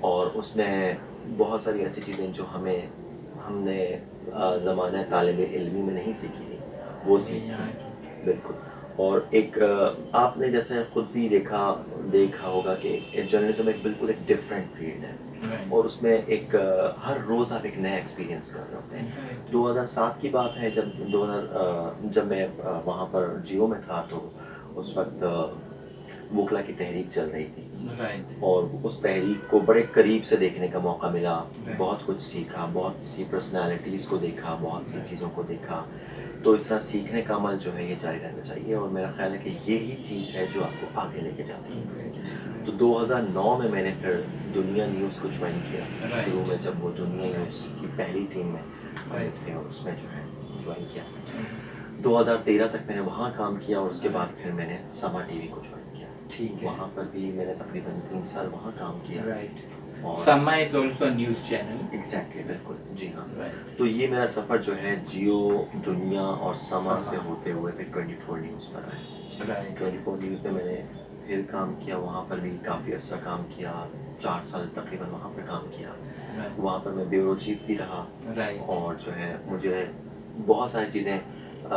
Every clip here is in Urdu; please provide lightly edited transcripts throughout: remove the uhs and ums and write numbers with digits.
اور اس میں بہت ساری ایسی چیزیں جو ہم نے زمانہ طالب علمی میں نہیں سیکھی تھی وہ سیکھی. بالکل. اور ایک آپ نے جیسے خود بھی دیکھا ہوگا کہ جرنلزم ایک بالکل ایک ڈفرینٹ فیلڈ ہے, اور اس میں ایک ہر روز آپ ایک نیا ایکسپیرینس کر رہے ہوتے ہیں. 2007 کی بات ہے جب میں وہاں پر جیو میں تھا, تو اس وقت وکلا کی تحریک چل رہی تھی, اور اس تحریک کو بڑے قریب سے دیکھنے کا موقع ملا. بہت کچھ سیکھا, بہت سی پرسنالٹیز کو دیکھا, بہت سی چیزوں کو دیکھا. تو اس طرح سیکھنے کا عمل جو ہے یہ جاری رہنا چاہیے, اور میرا خیال ہے کہ یہی چیز ہے جو آپ کو آگے لے کے جاتی ہے. تو 2009 میں میں نے پھر دنیا نیوز کو جوائن کیا. شروع میں جب وہ دنیا نیوز کی پہلی ٹیم میں تھے, اور اس میں جو ہے جوائن کیا. 2013 تک میں نے وہاں کام کیا, اور اس کے بعد پھر میں نے سما ٹی وی کو جوائن کیا. وہاں پر بھی میں نے تقریباً 3 سال وہاں کام کیا. سما is also news channel. Exactly, بالکل, جی ہاں. تو یہ میرا سفر جو ہے جیو, دنیا اور سما سے ہوتے ہوئے پھر 24 نیوز پر آیا. 24 نیوز میں نے پھر کام کیا, وہاں پر بھی کافی عرصہ کام کیا, 4 سال تقریباً وہاں پر کام کیا. وہاں پر میں بیورو چیف بھی رہا, اور جو ہے مجھے بہت ساری چیزیں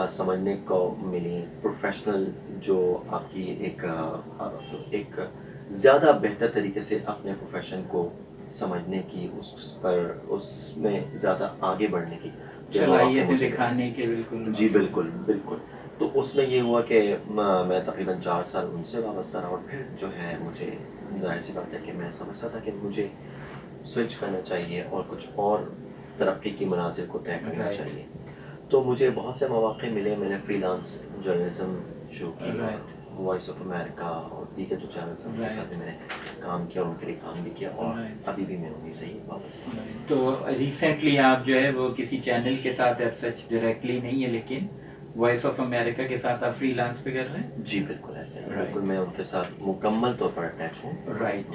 سمجھنے کو ملی. پروفیشنل جو آپ کی ایک زیادہ بہتر طریقے سے اپنے پروفیشن کو سمجھنے کی, اس میں زیادہ آگے بڑھنے کی صلاحیتیں دکھانے کے. بالکل, جی بالکل بالکل. تو اس میں یہ ہوا کہ میں تقریباً 4 سال ان سے وابستہ رہا, اور پھر جو ہے مجھے ظاہر سی بات ہے کہ میں سمجھتا تھا کہ مجھے سوئچ کرنا چاہیے اور کچھ اور ترقی کی مناظر کو طے کرنا چاہیے. تو مجھے بہت سے مواقع ملے. میں نے فری لانس جرنلزم شروع کی, وائس آف امریکہ اور دیگر جو چینلز ہیں ان کے ساتھ بھی میں نے کام کیا, اور ان کے لیے کام بھی کیا, اور ابھی بھی میں انہیں سے ہی وابستہ ہوں. تو ریسنٹلی آپ جو ہے وہ کسی چینل کے ساتھ ایز سچ ڈائریکٹلی نہیں ہے, لیکن وائس آف امریکہ کے ساتھ آپ فری لانس پہ کر رہے ہیں؟ جی بالکل ایسے ہی, بالکل میں ان کے ساتھ مکمل طور پر اٹیچ ہوں. رائٹ.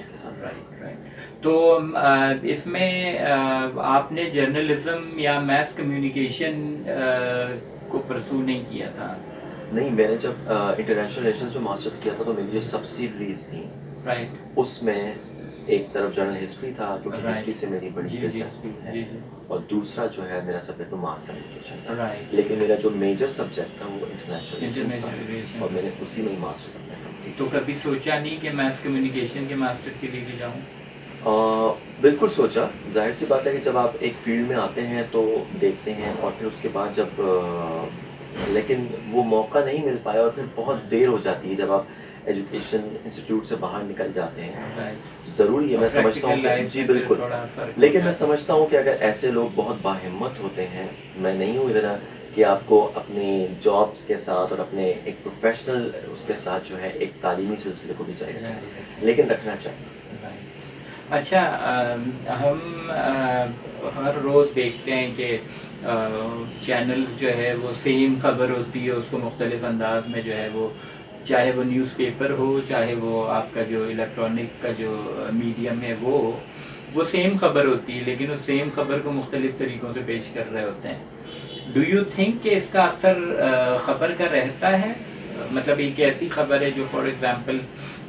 تو اس میں آپ نے جرنلزم یا میس کمیونیکیشن کو پرسو نہیں کیا تھا؟ نہیں, میں نے جب انٹرنیشنل ریلیشنز میں ماسٹرز کیا تھا تو میری جو سبسیڈریز تھیں, اس میں ایک طرف جرنل ہسٹری تھا, کیونکہ ہسٹری سے میری بڑی دلچسپی ہے, اور دوسرا جو ہے میرا سبجیکٹ وہ ماس کمیونیکیشن تھا. لیکن میرا جو میجر سبجیکٹ تھا وہ انٹرنیشنل ریلیشنز تھا, اور میں نے اسی میں ہی ماسٹرز اپنا کمپلیٹ کیا. تو کبھی سوچا نہیں کہ میس کمیونیکیشن کے ماسٹر کے لیے بھی جاؤں؟ بالکل سوچا. ظاہر سی بات ہے کہ جب آپ ایک فیلڈ میں آتے ہیں تو دیکھتے ہیں, اور پھر اس کے بعد جب لیکن وہ موقع نہیں مل پایا, اور پھر بہت دیر ہو جاتی ہے جب آپ ایجوکیشن انسٹیٹیوٹ سے باہر نکل جاتے ہیں. ضروری ہے, میں سمجھتا ہوں کہ جی بالکل, لیکن میں سمجھتا ہوں کہ اگر ایسے لوگ بہت باہمت ہوتے ہیں, میں نہیں ہوں ادھر کہ آپ کو اپنی جابس کے ساتھ اور اپنے ایک پروفیشنل اس کے ساتھ جو ہے ایک تعلیمی سلسلے کو بھی جاری رکھیں, لیکن رکھنا چاہیے. اچھا, ہم ہر روز دیکھتے ہیں کہ چینل جو ہے وہ سیم خبر ہوتی ہے, اس کو مختلف انداز میں جو ہے وہ, چاہے وہ نیوز پیپر ہو, چاہے وہ آپ کا جو الیکٹرانک کا جو میڈیم ہے وہ سیم خبر ہوتی ہے, لیکن اس سیم خبر کو مختلف طریقوں سے پیش کر رہے ہوتے ہیں. ڈو یو تھنک کہ اس کا اثر خبر کا رہتا ہے؟ مطلب ایک ایسی خبر ہے جو فار ایگزامپل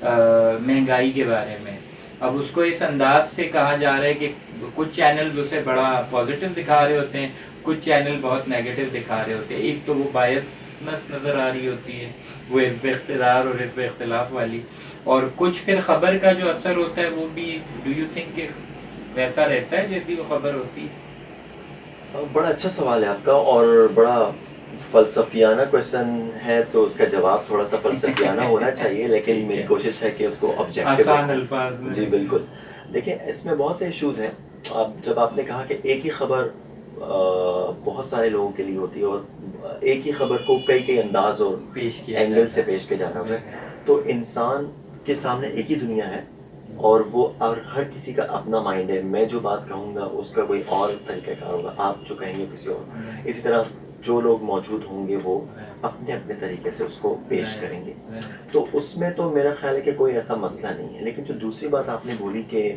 مہنگائی کے بارے میں, اب اس کو اس انداز سے کہا جا رہا ہے کہ کچھ چینل اسے بڑا پازیٹیو دکھا رہے ہوتے ہیں, کچھ چینل بہت نیگیٹو دکھا رہے ہوتے ہیں. ایک تو وہ بائسنس نظر آ رہی ہوتی ہے, وہ حزب اقتدار اور حزب اختلاف والی, اور کچھ پھر خبر کا جو اثر ہوتا ہے وہ بھی ڈو یو تھنک کہ ویسا رہتا ہے جیسی وہ خبر ہوتی ہے؟ بڑا اچھا سوال ہے آپ کا, اور بڑا فلسفیانہ کوشچن ہے, تو اس کا جواب تھوڑا سا فلسفیانہ ہونا چاہیے, لیکن میری کوشش ہے کہ اس کو آبجیکٹیو آسان الفاظ میں. جی بالکل. دیکھیں, اس میں بہت سے ایشوز ہیں. جب آپ نے کہا کہ ایک ہی خبر بہت سارے لوگوں کے لیے ہوتی ہے, اور ایک ہی خبر کو کئی انداز اور اینگل سے پیش کیا جانا ہوتا ہے, تو انسان کے سامنے ایک ہی دنیا ہے, اور ہر کسی کا اپنا مائنڈ ہے. میں جو بات کہوں گا اس کا کوئی اور طریقہ کار ہوگا, آپ جو کہیں گے کسی اور. اسی طرح جو لوگ موجود ہوں گے وہ اپنے اپنے طریقے سے اس کو پیش کریں گے. تو اس میں تو میرا خیال ہے کہ کوئی ایسا مسئلہ نہیں ہے. لیکن جو دوسری بات آپ نے بولی کہ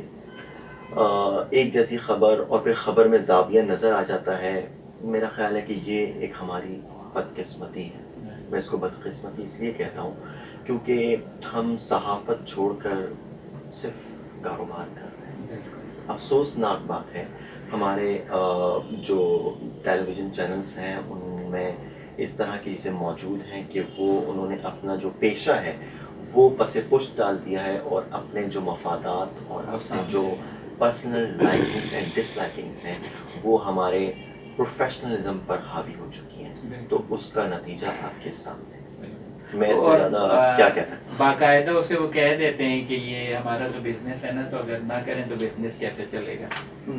ایک جیسی خبر اور پھر خبر میں زاویہ نظر آ جاتا ہے, میرا خیال ہے کہ یہ ایک ہماری بدقسمتی ہے. میں اس کو بدقسمتی اس لیے کہتا ہوں کیونکہ ہم صحافت چھوڑ کر صرف کاروبار کر رہے ہیں. افسوسناک بات ہے ہمارے جو ٹیلی ویژن چینلز ہیں ان میں اس طرح کی چیزیں موجود ہیں کہ وہ انہوں نے اپنا جو پیشہ ہے وہ پس پشت ڈال دیا ہے اور اپنے جو مفادات اور اپنے جو personal likings and dislikings ہیں وہ ہمارے پروفیشنلزم پر حاوی ہو چکی ہیں. تو اس کا نتیجہ آپ کے سامنے ہے. میں اس سے زیادہ کیا کہہ سکتا ہوں. باقاعدہ اسے وہ کہہ دیتے ہیں کہ یہ ہمارا تو بزنس ہے نا، تو اگر نہ کریں تو بزنس کیسے چلے گا.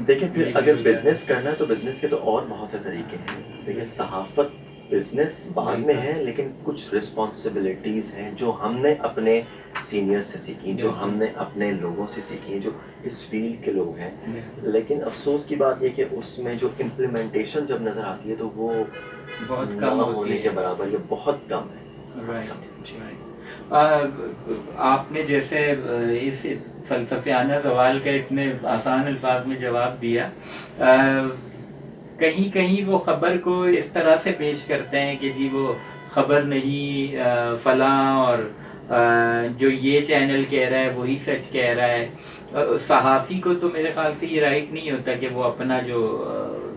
دیکھیں پھر اگر بزنس کرنا ہے تو بزنس کے تو اور بہت سے طریقے ہیں. دیکھیں صحافت بزنس بعد میں ہے، لیکن کچھ رسپانسبلٹیز ہیں جو ہم نے اپنے سینئر سے سیکھی، جو ہم نے اپنے لوگوں سے سیکھی، جو اس فیلڈ کے لوگ ہیں. لیکن افسوس کی بات یہ کہ اس میں جو امپلیمنٹیشن جب نظر آتی ہے تو وہ بہت کم ہونے کے برابر یا بہت کم ہے. آپ نے جیسے اس فلسفیانہ سوال کا اتنے آسان الفاظ میں جواب دیا، کہیں کہیں وہ خبر کو اس طرح سے پیش کرتے ہیں کہ جی وہ خبر نہیں، فلاں اور جو یہ چینل کہہ رہا ہے وہی سچ کہہ رہا ہے. صحافی کو تو میرے خیال سے یہ رائٹ نہیں ہوتا کہ وہ اپنا جو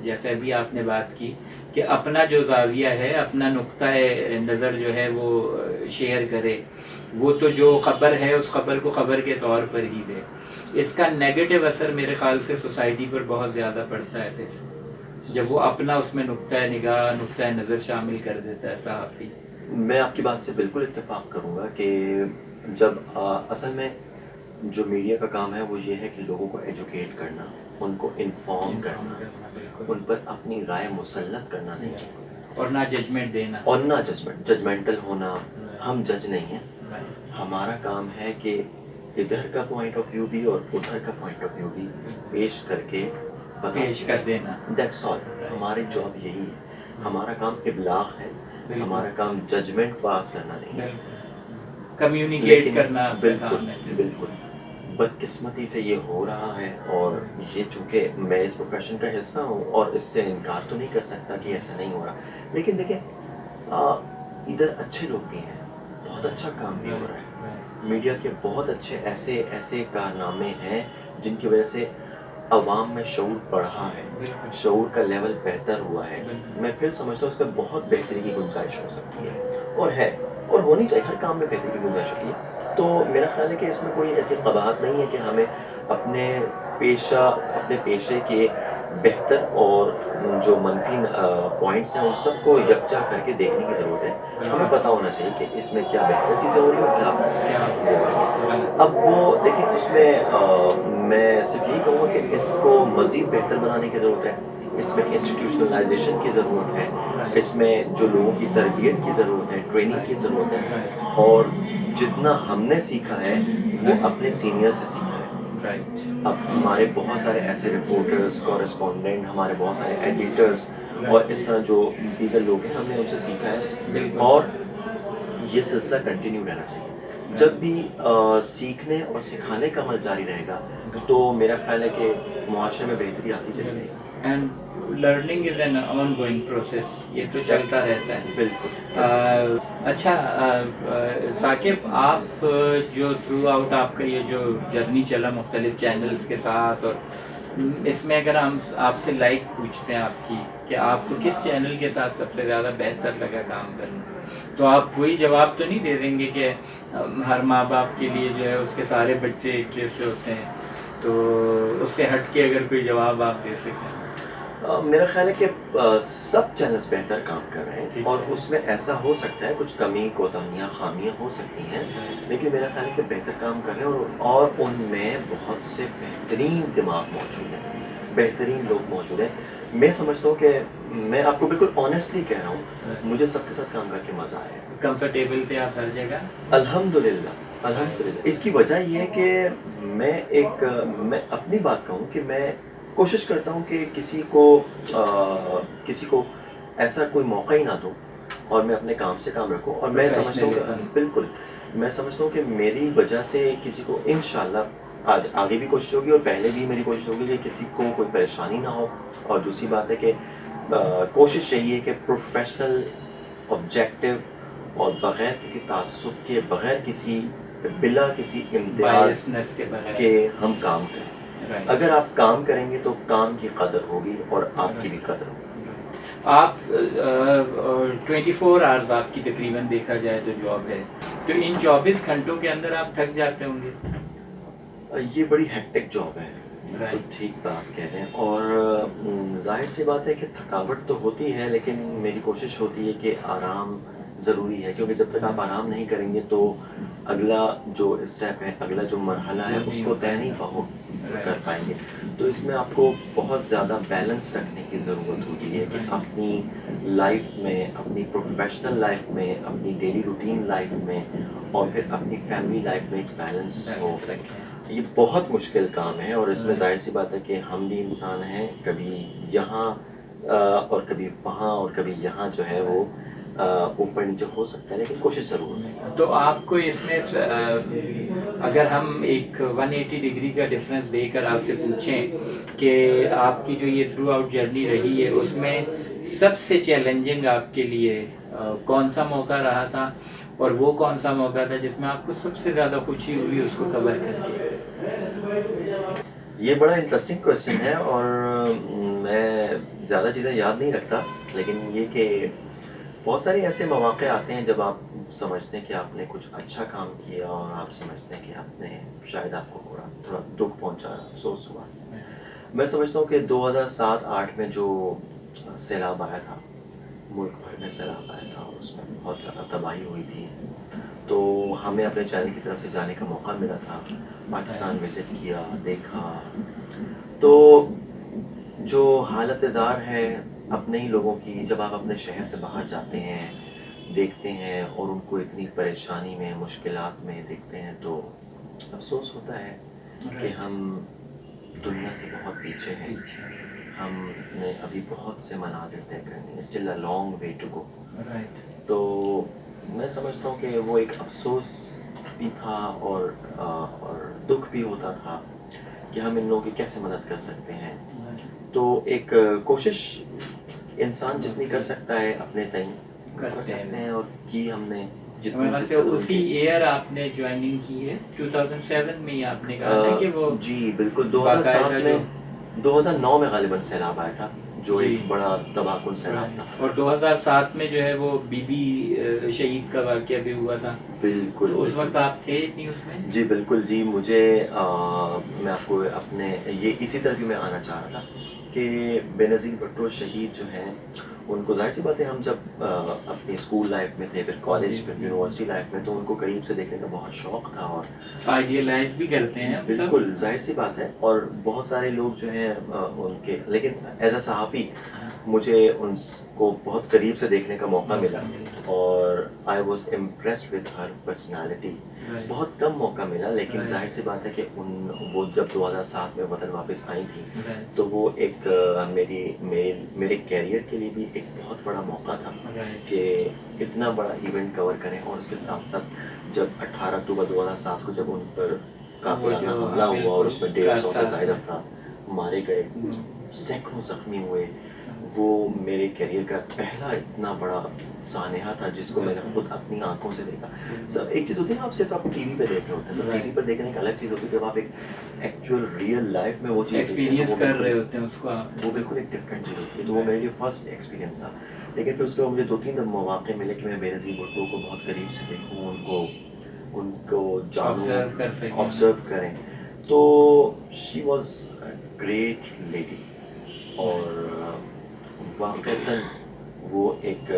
جیسے ابھی آپ نے بات کی کہ اپنا جو زاویہ ہے، اپنا نقطۂ نظر جو ہے وہ شیئر کرے. وہ تو جو خبر ہے اس خبر کو خبر کے طور پر ہی دے. اس کا نیگیٹو اثر میرے خیال سے سوسائٹی پر بہت زیادہ پڑتا ہے پھر جب وہ اپنا اس میں نقطۂ نگاہ، نقطۂ نظر شامل کر دیتا ہے صحافی. میں آپ کی بات سے بالکل اتفاق کروں گا کہ جب اصل میں جو میڈیا کا کام ہے وہ یہ ہے کہ لوگوں کو ایجوکیٹ کرنا، ان کو انفارم کرنا، ان پر اپنی رائے مسلط کرنا نہیں ہے، اور نہ ججمنٹ دینا، اور نہ ججمنٹل ہونا. ہم جج نہیں ہیں. ہمارا کام ہے کہ ادھر کا پوائنٹ آف ویو بھی اور ادھر کا پوائنٹ آف ویو بھی پیش کر کے پیش کر دینا. That's all. ہماری جاب یہی ہے. ہمارا کام ابلاغ ہے، ہمارا کام ججمنٹ پاس کرنا نہیں ہے، کمیونیکیٹ کرنا. بالکل بالکل. بدقسمتی سے یہ ہو رہا ہے، اور یہ چونکہ میں اس پروفیشن کا حصہ ہوں اور اس سے انکار تو نہیں کر سکتا کہ ایسا نہیں ہو رہا. لیکن دیکھیں ادھر اچھے لوگ بھی ہیں، بہت اچھا کام بھی ہو رہا ہے. میڈیا کے بہت اچھے ایسے کارنامے ہیں جن کی وجہ سے عوام میں شعور بڑھا ہے، شعور کا لیول بہتر ہوا ہے. میں پھر سمجھتا ہوں اس پہ بہت بہتری کی گنجائش ہو سکتی ہے، اور ہے، اور ہونی چاہیے. ہر کام میں بہتری کی گنجائش ہوتی ہے. تو میرا خیال ہے کہ اس میں کوئی ایسی قباحت نہیں ہے کہ ہمیں اپنے پیشے کے بہتر اور جو منفی پوائنٹس ہیں ان سب کو یکجا کر کے دیکھنے کی ضرورت ہے. ہمیں پتہ ہونا چاہیے کہ اس میں کیا بہتر چیزیں ہو رہی ہیں اور کیا وہ ہو رہی ہیں. اب وہ دیکھیں اس میں میں صرف یہی کہوں گا کہ اس کو مزید بہتر بنانے کی ضرورت ہے. اس میں انسٹیٹیوشنلائزیشن کی ضرورت ہے. اس میں جو لوگوں کی تربیت کی ضرورت ہے، ٹریننگ کی ضرورت ہے. اور جتنا ہم نے سیکھا ہے وہ اپنے سینئر سے سیکھا ہے. اب ہمارے بہت سارے ایسے رپورٹرز، کورسپونڈنٹ، ہمارے بہت سارے ایڈیٹرز اور اس طرح جو دیگر لوگ ہیں، ہم نے ان سے سیکھا ہے، اور یہ سلسلہ کنٹینیو رہنا چاہیے. جب بھی سیکھنے اور سکھانے کا عمل جاری رہے گا تو میرا خیال ہے کہ معاشرے میں بہتری آتی چلی جائے گی. And learning is an on going process. یہ تو چلتا رہتا ہے. بالکل. اچھا ثاقب، آپ جو تھرو آؤٹ آپ کا یہ جو جرنی چلا مختلف چینلز کے ساتھ، اور اس میں اگر ہم آپ سے لائک پوچھتے ہیں آپ کی کہ آپ کو کس چینل کے ساتھ سب سے زیادہ بہتر لگا کام کرنا، تو آپ وہی جواب تو نہیں دے دیں گے کہ ہر ماں باپ کے لیے جو ہے اس کے سارے بچے ایک جیسے ہوتے ہیں. تو اس سے ہٹ کے اگر کوئی جواب آپ دے سکیں. میرا خیال ہے کہ سب چینلز بہتر کام کر رہے ہیں، اور اس میں ایسا ہو سکتا ہے کچھ کمی کوتاہیاں خامیاں ہو سکتی ہیں، لیکن میرا خیال ہے کہ بہتر کام کر رہے ہیں، اور ان میں بہت سے بہترین دماغ موجود ہیں، بہترین لوگ موجود ہیں. میں سمجھتا ہوں کہ میں آپ کو بالکل آنیسٹلی کہہ رہا ہوں، مجھے سب کے ساتھ کام کر کے مزہ آیا. کمفرٹیبل تھے آپ ہر جگہ؟ الحمدللہ. اس کی وجہ یہ ہے کہ میں اپنی بات کہوں کہ میں کوشش کرتا ہوں کہ کسی کو ایسا کوئی موقع ہی نہ دوں، اور میں اپنے کام سے کام رکھوں. اور میں سمجھتا ہوں بالکل، میں سمجھتا ہوں کہ میری وجہ سے کسی کو انشاءاللہ آگے بھی کوشش ہوگی، اور پہلے بھی میری کوشش ہوگی کہ کسی کو کوئی پریشانی نہ ہو. اور دوسری بات ہے کہ کوشش یہی ہے کہ پروفیشنل، آبجیکٹو، اور بغیر کسی تعصب کے، بغیر کسی بلا کسی امتیاز کے ہم کام کریں. Right. اگر آپ کام کریں گے تو کام کی قدر ہوگی اور آپ کی بھی قدر ہوگی. آپ 24 آورز آپ کی تقریباً دیکھا جائے تو جاب ہے، تو ان 24 گھنٹوں کے اندر آپ تھک جاتے ہوں گے. یہ بڑی ہیکٹک جاب ہے، تو Right. ٹھیک بات کہہ رہے ہیں. اور ظاہر سی بات ہے کہ تھکاوٹ تو ہوتی ہے، لیکن میری کوشش ہوتی ہے کہ آرام ضروری ہے، کیونکہ جب تک آپ آرام نہیں کریں گے تو اگلا جو اسٹیپ ہے، اگلا جو مرحلہ ہے اس کو طے نہیں کر پائیں گے. تو اس میں آپ کو بہت زیادہ بیلنس رکھنے کی ضرورت ہوتی ہے کہ اپنی لائف میں، اپنی پروفیشنل لائف میں، اپنی ڈیلی روٹین لائف میں اور پھر اپنی فیملی لائف میں ایک بیلنس ہو. یہ بہت مشکل کام ہے، اور اس میں ظاہر سی بات ہے کہ ہم بھی انسان ہیں، کبھی یہاں اور کبھی وہاں اور کبھی یہاں جو ہے وہ اوپر نیچے ہو سکتا ہے، لیکن کوشش ضرور ہے. تو آپ کو اس میں اگر ہم ایک 180 ڈگری کا ڈفرینس دے کر آپ سے پوچھیں کہ آپ کی جو یہ تھرو آؤٹ جرنی رہی ہے اس میں سب سے چیلنجنگ آپ کے لیے کون سا موقع رہا تھا، اور وہ کون سا موقع تھا جس میں آپ کو سب سے زیادہ خوشی ہوئی اس کو کور کر کے؟ یہ بڑا انٹرسٹنگ کویشچن ہے، اور میں زیادہ چیزیں یاد نہیں رکھتا، لیکن یہ کہ بہت سارے ایسے مواقع آتے ہیں جب آپ سمجھتے ہیں کہ آپ نے کچھ اچھا کام کیا اور آپ سمجھتے ہیں کہ آپ نے شاید آپ کو تھوڑا دکھ پہنچا، افسوس ہوا. میں سمجھتا ہوں کہ 2007-8 میں جو سیلاب آیا تھا، ملک بھر میں سیلاب آیا تھا اور اس میں بہت زیادہ تباہی ہوئی تھی، تو ہمیں اپنے چینل کی طرف سے جانے کا موقع ملا تھا. پاکستان وزٹ کیا، دیکھا، تو جو حالت زار ہے اپنے ہی لوگوں کی، جب آپ اپنے شہر سے باہر جاتے ہیں، دیکھتے ہیں اور ان کو اتنی پریشانی میں، مشکلات میں دیکھتے ہیں، تو افسوس ہوتا ہے کہ ہم دنیا سے بہت پیچھے ہیں. ہم نے ابھی بہت سے مناظر طے کرنے ہیں، still a long way to go. تو میں سمجھتا ہوں کہ وہ ایک افسوس بھی تھا اور دکھ بھی ہوتا تھا کہ ہم ان لوگوں کی کیسے مدد کر سکتے ہیں. تو ایک کوشش انسان جتنی کر سکتا ہے اپنے تئیں کر سکتے ہیں، اور کی ہم نے جتنی جس قدر اسی ایئر آپ نے جوائننگ کی ہے 2007 میں ہی آپ نے کہا تھا کہ وہ جی بالکل 2007 میں، 2009 میں غالباً سیلاب آیا تھا جو ایک بڑا تباہ کن سیلاب تھا. اور 2007 میں جو ہے وہ بی بی شہید کا واقعہ بھی ہوا تھا. بالکل اس وقت آپ تھے نہیں اس میں؟ جی بالکل جی. مجھے میں آپ کو اپنے یہ اسی طرح بھی میں آنا چاہ رہا تھا کہ بے نظیر بھٹو شہید جو ہیں، ان کو ظاہر سی بات ہے ہم جب اپنی اسکول لائف میں تھے، پھر کالج، پھر یونیورسٹی لائف میں، تو ان کو قریب سے دیکھنے کا بہت شوق تھا. اور آئیڈیلائز بھی کرتے ہیں بالکل ظاہر سی بات ہے. اور بہت سارے لوگ جو ہیں ان کے، لیکن ایز اے صحافی مجھے ان کو بہت قریب سے دیکھنے کا موقع ملا، اور I was impressed with her personality. بہت کم موقع ملا، لیکن ظاہر سی بات ہے کہ وہ جب 2007 میں وطن واپس آئی تھی تو وہ ایک میرے کیریئر کے لیے بھی ایک بہت بڑا موقع تھا کہ اتنا بڑا ایونٹ کور کریں. اور اس کے ساتھ ساتھ جب 18 اکتوبر 2007 کو جب ان پر قاتلانہ حملہ ہوا اور اس میں 150 سے زائد افراد مارے گئے، سینکڑوں زخمی ہوئے، وہ میرے کیریئر کا پہلا اتنا بڑا سانحہ تھا جس کو میں نے خود اپنی آنکھوں سے دیکھا. سب ایک چیز ہوتی ہے نا، آپ صرف آپ ٹی وی پہ دیکھ رہے ہوتے ہیں، تو ٹی وی پر دیکھنے ایک الگ چیز ہوتی ہے، جب آپ ایک ایکچوئل ریئل لائف میں وہ چیز ایکسپیرینس کر رہے ہوتے ہیں اس کو، وہ بالکل ایک ڈفرینٹ چیز ہوتی ہے. تو وہ میرے لیے فرسٹ ایکسپیرینس تھا. لیکن پھر اس کے بعد مجھے 2-3 مواقع ملے کہ میں بے نظیر بھٹو کو بہت قریب سے دیکھوں، ان کو جانوں، آبزرو کریں. تو شی واز گریٹ لیڈی، اور واقعتاً وہ ایک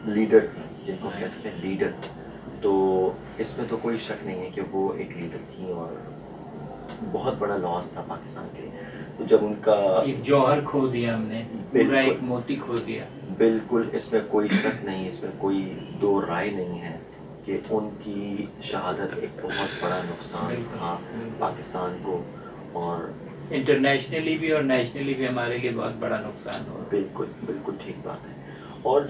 لیڈر تھی، جن کو کہہ سکتے ہیں لیڈر. تو اس میں تو کوئی شک نہیں ہے کہ وہ ایک لیڈر تھی، اور بہت بڑا لاس تھا پاکستان کے لیے. تو جب ان کا ایک جوہر کھو دیا ہم نے، پورا ایک موتی کھو دیا. بالکل، اس میں کوئی شک نہیں، اس میں کوئی دو رائے نہیں ہے کہ ان کی شہادت ایک بہت بڑا نقصان تھا پاکستان کو، اور انٹرنیشنلی بھی اور نیشنلی بھی ہمارے لیے بہت بڑا نقصان ہوا. بالکل بالکل ٹھیک بات ہے. اور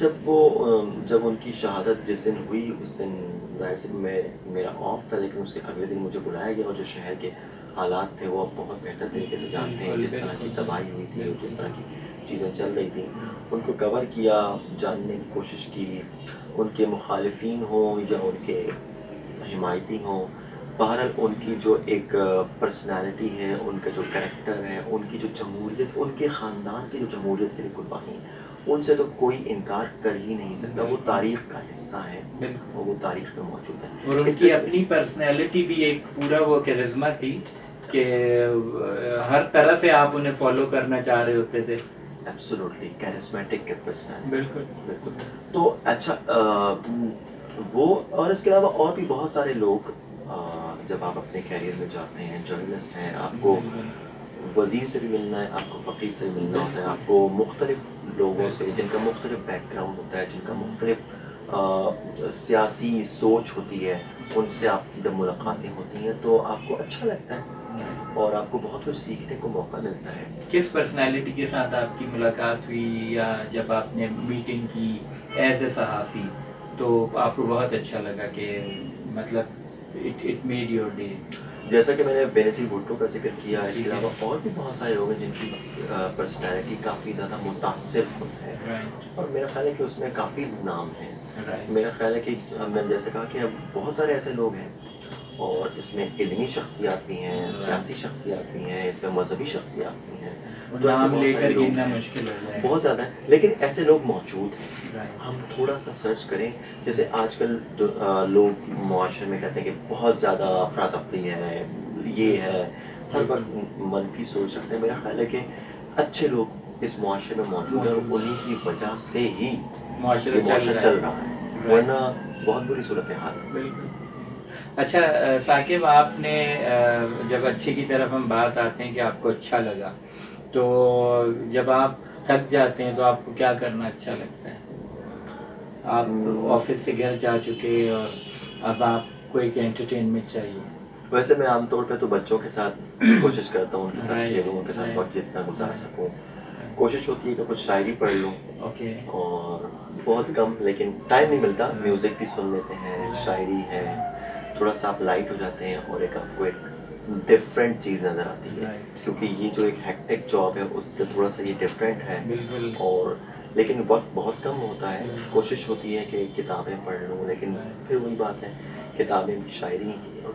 جب ان کی شہادت جس دن ہوئی، اس دن ظاہر سے میرا آف تھا، لیکن اس کے اگلے دن مجھے بلایا گیا، اور جو شہر کے حالات تھے وہ آپ بہت بہتر طریقے سے جانتے ہیں، جس طرح کی تباہی ہوئی تھی اور جس طرح کی چیزیں چل رہی تھیں، ان کو کور کیا، جاننے کی کوشش کی، ان کے مخالفین ہوں یا ان کے حمایتی ہوں، بہرحال ان کی جو ایک پرسنالٹی ہے، ان کا جو کریکٹر ہے، ان کی جو جمہوریت، ان کے خاندان کی جو جمہوریت کے لیے قربانی ہے، ان سے تو کوئی انکار کر ہی نہیں سکتا. وہ تاریخ کا حصہ ہے اور وہ تاریخ میں موجود ہے. اور ان کی اپنی پرسنالٹی بھی ایک پورا وہ کرزما تھی کہ ہر طرح سے آپ انہیں فالو کرنا چاہ رہے ہوتے تھے. Absolutely charismatic personality. بالکل بالکل. تو اچھا وہ اور اس کے علاوہ اور بھی بہت سارے لوگ جب آپ اپنے کیریئر میں جاتے ہیں، جرنلسٹ ہیں، آپ کو وزیر سے بھی ملنا ہے، آپ کو فقیر سے بھی ملنا ہوتا ہے، آپ کو مختلف لوگوں سے جن کا مختلف بیک گراؤنڈ ہوتا ہے، جن کا مختلف سیاسی سوچ ہوتی ہے، ان سے آپ کی جب ملاقاتیں ہوتی ہیں تو آپ کو اچھا لگتا ہے اور آپ کو بہت کچھ سیکھنے کو موقع ملتا ہے. کس پرسنالٹی کے ساتھ آپ کی ملاقات ہوئی یا جب آپ نے میٹنگ کی ایز اے صحافی تو آپ کو بہت اچھا لگا کہ مطلب اٹ میڈ یور ڈے؟ جیسا کہ میں نے بینظیر بھٹو کا ذکر کیا، اس کے علاوہ اور بھی بہت سارے لوگ ہیں جن کی پرسنالٹی کافی زیادہ متاثر کن ہے اور میرا خیال ہے کہ اس میں کافی نام ہیں. میرا خیال ہے کہ میں نے جیسے کہا کہ بہت سارے ایسے لوگ ہیں اور اس میں علمی شخصیات بھی ہیں، سیاسی شخصیات بھی ہیں، اس میں مذہبی شخصیات بھی ہیں. تو ایسے نام لے بہت کر سارے لوگ گننا ہیں، مشکل ہو جائے. بہت زیادہ ہیں، لیکن ایسے لوگ موجود ہیں. ہم تھوڑا سا سرچ کریں. جیسے آج کل لوگ معاشرے میں کہتے ہیں کہ بہت زیادہ افراتفری ہے، یہ ہے، ہر وقت منفی سوچ رکھتے ہیں. میرا خیال ہے کہ اچھے لوگ اس معاشرے میں موجود ہیں اور انہیں کی وجہ سے ہی معاشرہ چل رہا ہے، ورنہ بہت بری صورتحال ہے. بالکل. اچھا ثاقب، آپ نے جب اچھے کی طرف ہم بات آتے ہیں کہ آپ کو اچھا لگا، تو جب آپ تھک جاتے ہیں تو آپ کو کیا کرنا اچھا لگتا ہے؟ آپ آفس سے گھر جا چکے اور اب آپ کو ایک انٹرٹینمنٹ چاہیے. ویسے میں عام طور پہ تو بچوں کے ساتھ کوشش کرتا ہوں، ان کے ساتھ کھیلوں، ان کے ساتھ وقت جتنا گزار سکوں. کوشش ہوتی ہے کہ کچھ شاعری پڑھ لوں اور بہت کم، لیکن ٹائم نہیں ملتا. میوزک بھی سن لیتے ہیں، شاعری ہے، تھوڑا سا آپ لائٹ ہو جاتے ہیں اور ایک آپ کو ایک ڈفرینٹ چیز نظر آتی ہے، کیونکہ یہ جو ایک ہیکٹک جاب ہے اس سے تھوڑا سا یہ ڈفرینٹ ہے. اور لیکن وقت بہت کم ہوتا ہے. کوشش ہوتی ہے کہ کتابیں پڑھ لوں، لیکن پھر وہی بات ہے، کتابیں شاعری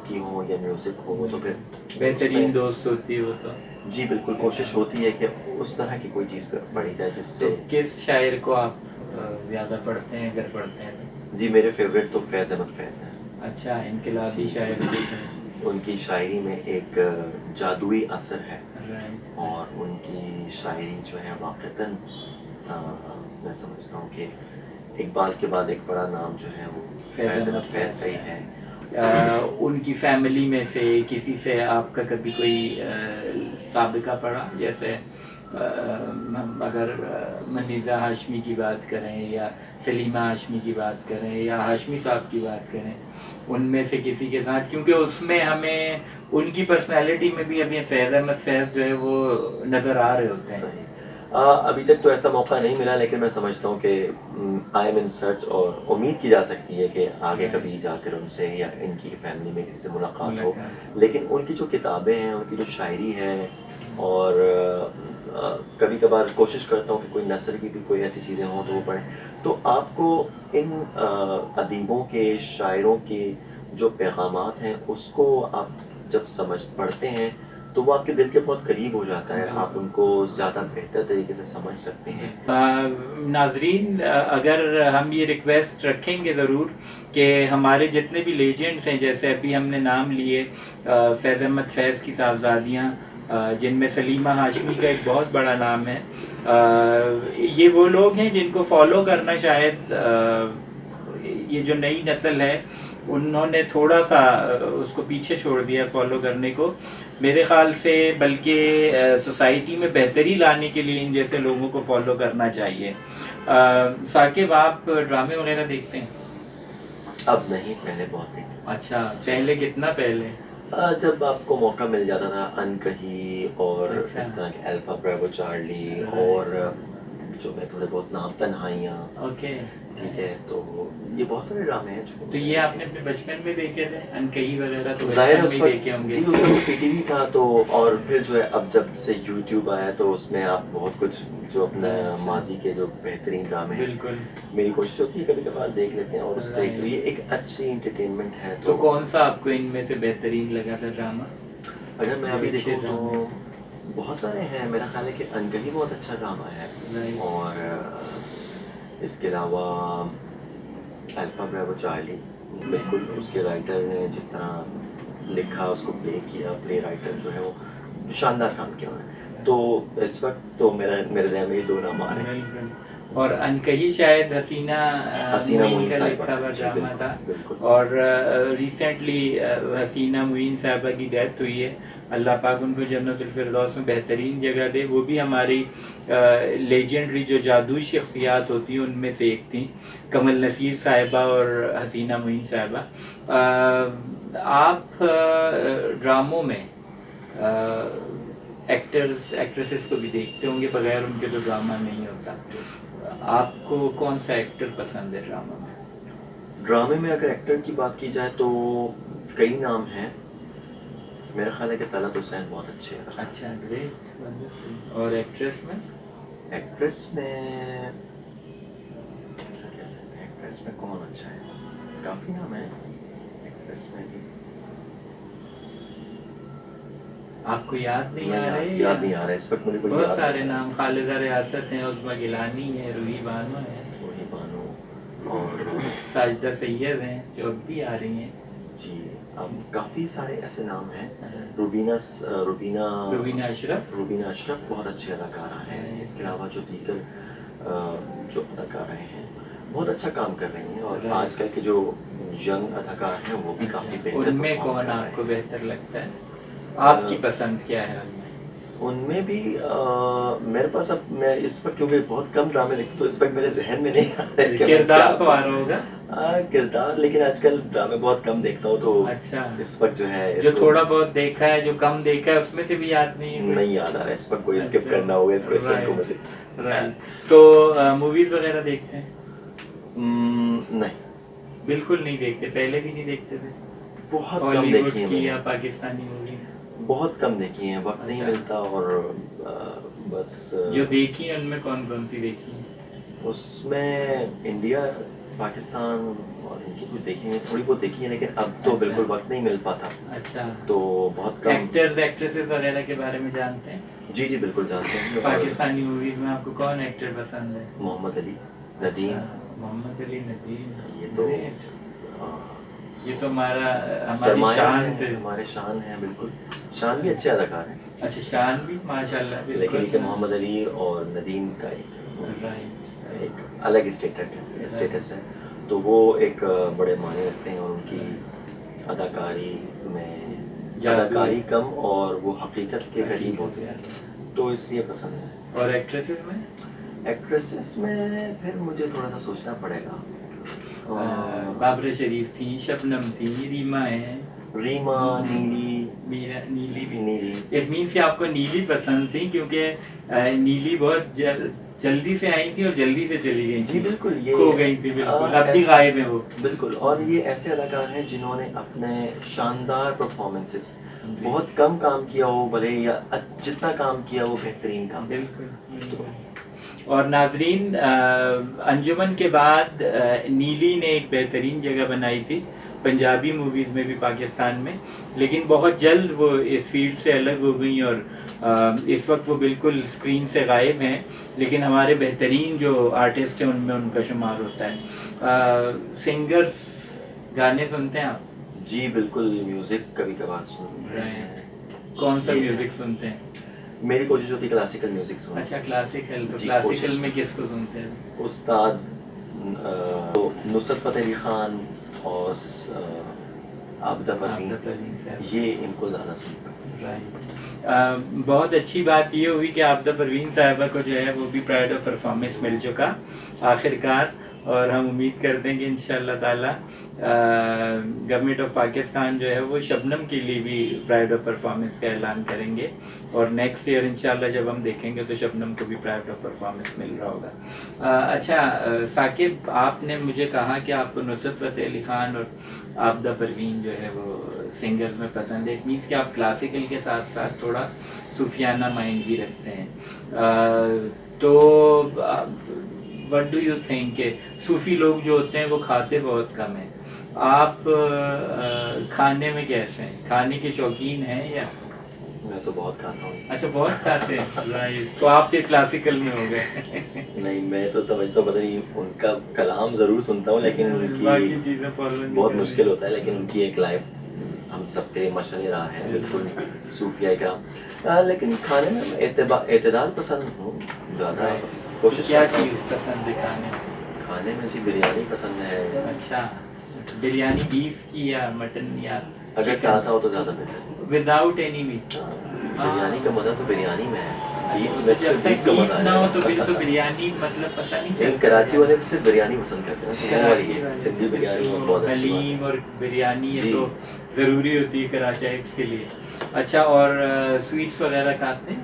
کی ہوں یا میوزک ہو تو پھر بہترین دوست ہوتی ہے وہ تو. جی بالکل، کوشش ہوتی ہے کہ اس طرح کی کوئی چیز پڑھی جائے جس سے. کس شاعر کو آپ زیادہ پڑھتے ہیں اگر پڑھتے ہیں تو؟ جی میرے فیوریٹ تو فیض احمد فیض ہیں. اچھا، انقلابی شاعر. ان کی شاعری میں ایک جادوئی اثر ہے اور ان کی شاعری جو ہے واقعتاً میں سمجھتا ہوں کہ اقبال کے بعد ایک بڑا نام جو ہے وہ فیض احمد فیض کا ہی ہے. ان کی فیملی میں سے کسی سے آپ کا کبھی کوئی سابقہ پڑا؟ جیسے اگر منیزہ ہاشمی کی بات کریں یا سلیمہ ہاشمی کی بات کریں یا ہاشمی صاحب کی بات کریں، ان میں سے کسی کے ساتھ، کیونکہ اس میں ہمیں ان کی پرسنالٹی میں بھی ابھی فیض احمد فیض جو ہے وہ نظر آ رہے ہوتے ہیں. صحیح. ابھی تک تو ایسا موقع نہیں ملا، لیکن میں سمجھتا ہوں کہ آئی ایم ان سرچ اور امید کی جا سکتی ہے کہ آگے کبھی جا کر ان سے یا ان کی فیملی میں کسی سے ملاقات ہو. لیکن ان کی جو کتابیں ہیں، ان کی جو شاعری ہے، اور کبھی کبھار کوشش کرتا ہوں کہ کوئی نثر کی بھی کوئی ایسی چیزیں ہوں تو وہ پڑھیں. تو آپ کو ان ادیبوں کے، شاعروں کے جو پیغامات ہیں اس کو آپ جب پڑھتے ہیں تو وہ آپ کے دل کے بہت قریب ہو جاتا ہے. آپ ان کو زیادہ بہتر طریقے سے سمجھ سکتے ہیں. ناظرین، اگر ہم یہ ریکویسٹ رکھیں گے ضرور کہ ہمارے جتنے بھی لیجنڈس ہیں، جیسے ابھی ہم نے نام لیے فیض احمد فیض کی صاحبزادیاں، جن میں سلیمہ ہاشمی کا ایک بہت بڑا نام ہے، یہ وہ لوگ ہیں جن کو فالو کرنا شاید یہ جو نئی نسل ہے انہوں نے تھوڑا سا اس کو پیچھے چھوڑ دیا فالو کرنے کو میرے خیال سے، بلکہ سوسائٹی میں بہتری لانے کے لیے ان جیسے لوگوں کو فالو کرنا چاہیے. ثاقب، آپ ڈرامے وغیرہ دیکھتے ہیں؟ اب نہیں، پہلے بہت دیکھتے. اچھا، پہلے کتنا پہلے؟ جب آپ کو موقع مل جاتا تھا، ان کہی اور اس طرح کے الفا بریوو چارلی اور جو میں تھوڑے بہت نام، تنہائیاں، ٹھیک ہے. تو یہ بہت سارے ڈرامے ہیں جو تو یہ آپ نے اپنے بچپن میں دیکھے تھے انکئی وغیرہ تو ظاہر بچپن اس میں وقت دیکھے ہوں گے. جی اس وقت پی ٹی وی تھا تو اور پھر جو ہے اب جب سے یوٹیوب آیا تو اس میں آپ بہت کچھ جو اپنا ماضی کے جو بہترین ڈرامے ہیں بالکل. میری کوشش ہوتی ہے کبھی کبھار دیکھ لیتے ہیں اور اس سے یہ ایک اچھی انٹرٹینمنٹ ہے. تو کون سا آپ کو ان میں سے بہترین لگا تھا ڈرامہ؟ اگر میں ابھی اچھے دیکھوں ڈرامے. تو بہت سارے ہیں. میرا خیال ہے کہ انکہی بہت اچھا ڈرامہ ہے. Right. اور اس کے علاوہ الفا بریوو چارلی بالکل اس کے رائٹر نے جس طرح لکھا اس کو پلے کیا پلے رائٹر جو ہے وہ شاندار کام کیا انہوں نے. تو اس وقت تو میرے ذہن میں یہ دو نام آ رہے ہیں. بالکل. اور انکہی شاید حسینہ معین کا لکھا ہوا ڈرامہ تھا. اور ریسنٹلی حسینہ معین صاحبہ کی ڈیتھ ہوئی ہے. اللہ پاک ان کو جنت الفردوس میں بہترین جگہ دے. وہ بھی ہماری لیجنڈری جو جادوئی شخصیات ہوتی ہیں ان میں سے ایک تھیں, کمل نصیر صاحبہ اور حسینہ معین صاحبہ. آپ ڈراموں میں ایکٹرز ایکٹریسز کو بھی دیکھتے ہوں گے, بغیر ان کے تو ڈرامہ نہیں ہوتا. آپ کو کون سا ایکٹر پسند ہے ڈرامہ میں؟ ڈرامے میں اگر ایکٹر کی بات کی جائے تو کئی نام ہیں. میرا خیال ہے کہ طلعت حسین بہت اچھے ہیں. اچھا, گریٹ. اور ایکٹریس میں؟ ایکٹریس میں ایکٹریس میں کون اچھا ہے؟ کافی نام ہے ایکٹریس میں بھی. آپ کو یاد نہیں آ رہے؟ یاد نہیں آ رہا اس وقت مجھے. بہت سارے نام, خالدہ ریاست ہیں, عظمیٰ گیلانی ہے, روحی بانو ہے, روحی بانو اور ساجدہ سید ہیں جو اب بھی آ رہی ہیں. جی اب کافی سارے ایسے نام ہیں. روبینہ اشرف بہت اچھے اداکارہ ہیں. اس کے علاوہ جو دیگر جو اداکارہ ہیں بہت اچھا کام کر رہی ہیں. اور آج کل کے جو ینگ اداکار ہیں وہ بھی کافی بہتر. ان میں کون آپ کو بہتر لگتا ہے؟ آپ کی پسند کیا ہے ان میں بھی؟ میرے پاس اب میں اس وقت کیونکہ بہت کم ڈرامے دیکھتا ہوں تو اس وقت میرے ذہن میں نہیں آ رہا ہے. کردار تو آ رہا ہوگا. کردار, لیکن آج کل ڈرامے بہت کم دیکھتا ہوں تو اچھا اس وقت جو ہے جو تھوڑا بہت دیکھا ہے, جو کم دیکھا ہے, اس میں سے بھی یاد نہیں یاد آ رہا ہے اس وقت. کوئی اسکپ کرنا ہوگا اس کوسچن کو مجھے. تو موویز وغیرہ دیکھتے ہیں؟ نہیں, بالکل نہیں دیکھتے. پہلے بھی نہیں دیکھتے تھے؟ بہت کم دیکھی ہیں یا پاکستانی موویز بہت کم دیکھی ہیں. وقت نہیں ملتا. اور بس جو دیکھی ہیں ان میں کون کون سی دیکھی ہیں؟ اس میں انڈیا, پاکستان اور ان کی کچھ دیکھی ہیں, تھوڑی بہت دیکھی ہیں, لیکن اب تو بالکل وقت نہیں مل پاتا. اچھا, تو بہت کم. ایکٹرز ایکٹریسز وغیرہ کے بارے میں جانتے ہیں؟ جی جی بالکل جانتے ہیں. پاکستانی موویز میں آپ کو کون ایکٹر پسند ہے؟ محمد علی ندیم. محمد علی ندیم, یہ تو یہ تو ہماری شان تھے. ہمارے شان ہیں بالکل. شان بھی اچھے اداکار ہیں. اچھا, شان بھی ماشاء اللہ. لیکن محمد علی اور ندیم کا ایک الگ اسٹیٹس ہے. تو وہ ایک بڑے معنی رکھتے ہیں اور ان کی اداکاری میں اداکاری کم اور وہ حقیقت کے قریب ہوتے ہیں, تو اس لیے پسند ہے. اور ایکٹریسز میں؟ ایکٹریسز میں پھر مجھے تھوڑا سا سوچنا پڑے گا. بابر شریف تھی, شبنم تھی, ریما ہے, ریما, نیلی بھی. اٹ مینس کہ آپ کو نیلی پسند تھی کیونکہ نیلی بہت جلدی سے آئی تھی اور جلدی سے چلی گئی. جی بالکل, یہ ہو گئی تھی بالکل, اب بھی غائب ہیں وہ. بالکل. اور یہ ایسے اداکار ہیں جنہوں نے اپنے شاندار پرفارمنسز, بہت کم کام کیا ہو بھلے, یا جتنا کام کیا وہ بہترین کام. بالکل. اور ناظرین, انجمن کے بعد نیلی نے ایک بہترین جگہ بنائی تھی پنجابی موویز میں بھی پاکستان میں, لیکن بہت جلد وہ اس فیلڈ سے الگ ہو گئیں اور اس وقت وہ بالکل اسکرین سے غائب ہیں. لیکن ہمارے بہترین جو آرٹسٹ ہیں ان میں ان کا شمار ہوتا ہے. سنگرز, گانے سنتے ہیں آپ؟ جی بالکل, میوزک کبھی کبھار سن رہے ہیں. کون سا میوزک سنتے ہیں؟ میری کوشش ہوتی ہے کلاسیکل میوزک سنوں. اچھا, کلاسیکل. تو کلاسیکل میں کس کو سنتے ہیں؟ استاد نصرت فتح علی خان اور عابدہ پروین, یہ ان کو زیادہ سنتا ہوں. بہت اچھی بات یہ ہوئی کہ عابدہ پروین صاحبہ کو جو ہے وہ بھی پرائڈ آف پرفارمنس مل چکا آخر کار. اور ہم امید کرتے ہیں کہ انشاءاللہ تعالیٰ گورنمنٹ آف پاکستان جو ہے وہ شبنم کے لیے بھی پرائڈ آف پرفارمنس کا اعلان کریں گے، اور نیکسٹ ایئر انشاءاللہ جب ہم دیکھیں گے تو شبنم کو بھی پرائڈ آف پرفارمنس مل رہا ہوگا۔ اچھا ثاقب، آپ نے مجھے کہا کہ آپ کو نصرت فتح علی خان اور عابدہ پروین جو ہے وہ سنگرز میں پسند ہے، اٹ مینس کہ آپ کلاسیکل کے ساتھ ساتھ تھوڑا صوفیانہ مائنڈ بھی رکھتے ہیں، تو وٹ ڈو یو تھنک کہ صوفی لوگ جو ہوتے ہیں وہ کھاتے بہت کم ہیں، آپ کھانے میں کیسے ہیں؟ کھانے کے شوقین ہیں یا؟ میں تو بہت کھاتا ہوں۔ اچھا بہت کھاتے ہیں، رائٹ، تو آپ کے کلاسیکل میں ہو گئے۔ نہیں، میں تو سمجھتا ہوں، پتہ نہیں، ان کا کلام ضرور سنتا ہوں لیکن ان باقی کی چیزیں فالو نہیں بہت کرتے۔ مشکل ہوتا ہے، لیکن ان کی ایک لائف ہم سب کے مشعل راہ ہے، بالکل صوفیہ کرام۔ لیکن کھانے میں اعتدال پسند ہوں زیادہ، کوشش کیا کرتا ہوں۔ چیز پسند ہے کھانے میں؟ کھانے میں جی بریانی پسند ہے۔ اچھا، بریانی بیف کی یا مٹن یا اگر سادہ ہو تو زیادہ بہتر۔ Without any meat? بریانی کا مزہ تو بریانی میں ہے، بیف میں جب بیف تک کا بیف مزہ نہ ہو ہے۔ تو پھر تو بریانی مطلب پتہ نہیں لیکن چلتا۔ کراچی والے صرف بریانی پسند کرتے ہیں، کراچی سندھی بریانی میں بہت اچھی بات ہے۔ حلیم اور بریانی یہ جی۔ تو ضروری ہوتی ہے کراچائٹس کے لیے۔ اچھا، اور سویٹس وغیرہ کھاتے ہیں؟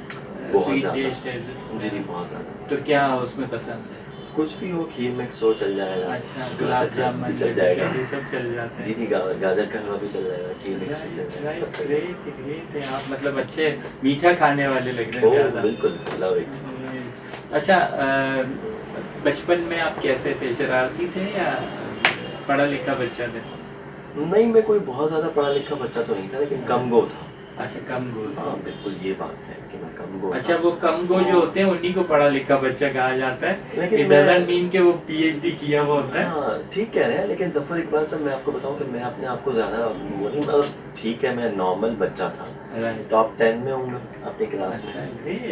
بہت سویٹ زیادہ۔ ٹیسٹ ہے جی جی، بہت زیادہ۔ تو کیا اس میں پسند ہے؟ کچھ بھی ہو، کھیر مکس ہو چل جائے گا، اچھا، گاجر گلاب کا جامن بھی چل جائے گا، یہ سب چل جاتے ہیں۔ جی جی، گاجر کا حلوہ بھی چل جائے گا، کھیر مکس بھی چل جائے گا، سب چل جائے گریٹ ہے، آپ مطلب اچھے میٹھا کھانے والے لگ رہے گا۔ ہیں او زیادہ۔ بالکل، لو اٹ۔ اچھا، بچپن میں آپ کیسے تھے؟ شرارتی تھے یا پڑھا لکھا بچہ تھے؟ نہیں، میں کوئی بہت زیادہ پڑھا لکھا بچہ تو نہیں تھا، لیکن کم گو تھا۔ اچھا، کم گو تھے۔ ہاں بالکل، یہ بات ہے کہ میں کم گو تھا۔ اچھا، وہ کم گو جو ہوتے ہیں انہیں کو پڑھا لکھا بچہ کہا جاتا ہے، لیکن اٹ ڈزنٹ مین کہ وہ پی ایچ ڈی کیا ہوا ہوتا ہے۔ ہاں ٹھیک کہہ رہے ہیں، لیکن ظفر اقبال صاحب، میں آپ کو بتاؤں کہ میں اپنے آپ کو زیادہ وہ نہیں، مطلب ٹھیک ہے، میں نارمل بچہ تھا، ٹاپ 10 میں ہوں گا اپنی کلاس میں،